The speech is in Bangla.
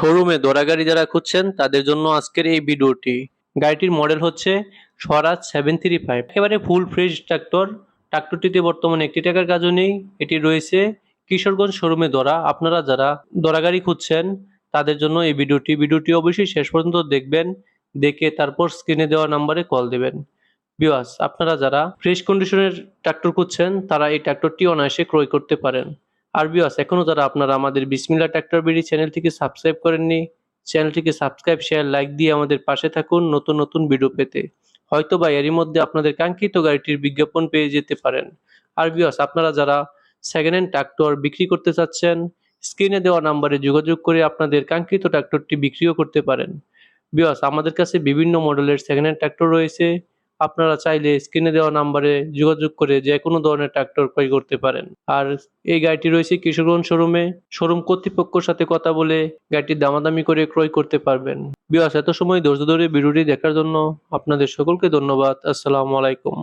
শোরুমে দোড়া গাড়ি যারা খুঁজছেন তাদের জন্য আজকের এই ভিডিওটি। গাড়িটির মডেল হচ্ছে স্বরাজ 735, একেবারে ফুল ফ্রেশ ট্রাক্টর। ট্রাক্টরটিতে বর্তমানে একটি টাকার কাজও নেই। এটি রয়েছে কিশোরগঞ্জ শোরুমে দোড়া। আপনারা যারা দোড়া গাড়ি খুঁজছেন তাদের জন্য এই ভিডিওটি অবশ্যই শেষ পর্যন্ত দেখবেন, দেখে তারপর স্ক্রিনে দেওয়া নাম্বারে কল দেবেন। ভিউয়ার্স, আপনারা যারা ফ্রেশ কন্ডিশনের ট্রাক্টর খুঁজছেন তারা এই ট্রাক্টরটি অনায়াসে ক্রয় করতে পারেন। আর ভিউয়ার্স, এখনো যারা আপনারা আমাদের বিসমিল্লাহ ট্রাক্টর বিডি চ্যানেলটিকে সাবস্ক্রাইব করেননি, চ্যানেলটিকে সাবস্ক্রাইব, শেয়ার, লাইক দিয়ে আমাদের পাশে থাকুন নতুন নতুন ভিডিও পেতে। হয়তোবা এরই মধ্যে আপনাদের কাঙ্ক্ষিত গাড়িটির বিজ্ঞাপন পেয়ে যেতে পারেন। আর ভিউয়ার্স, আপনারা যারা সেকেন্ড হ্যান্ড ট্রাক্টর বিক্রি করতে চাচ্ছেন, স্ক্রিনে দেওয়া নাম্বারে যোগাযোগ করে আপনাদের কাঙ্ক্ষিত ট্রাক্টরটি বিক্রিও করতে পারেন। ভিউয়ার্স, আমাদের কাছে বিভিন্ন মডেলের সেকেন্ড হ্যান্ড ট্রাক্টর রয়েছে। আপনারা চাইলে স্ক্রিনে দেওয়া নাম্বারে যোগাযোগ করে যেকোনো ধরনের ট্রাক্টর ক্রয় করতে পারেন। আর এই গাড়িটি রয়েছে কিশোরগঞ্জ শোরুমে। শোরুম কর্তৃপক্ষের সাথে কথা বলে গাড়িটির দামাদামি করে ক্রয় করতে পারবেন। ভিউয়ার্স, এত সময় ধৈর্য ধরে ভিডিওটি দেখার জন্য আপনাদের সকলকে ধন্যবাদ। আসসালামু আলাইকুম।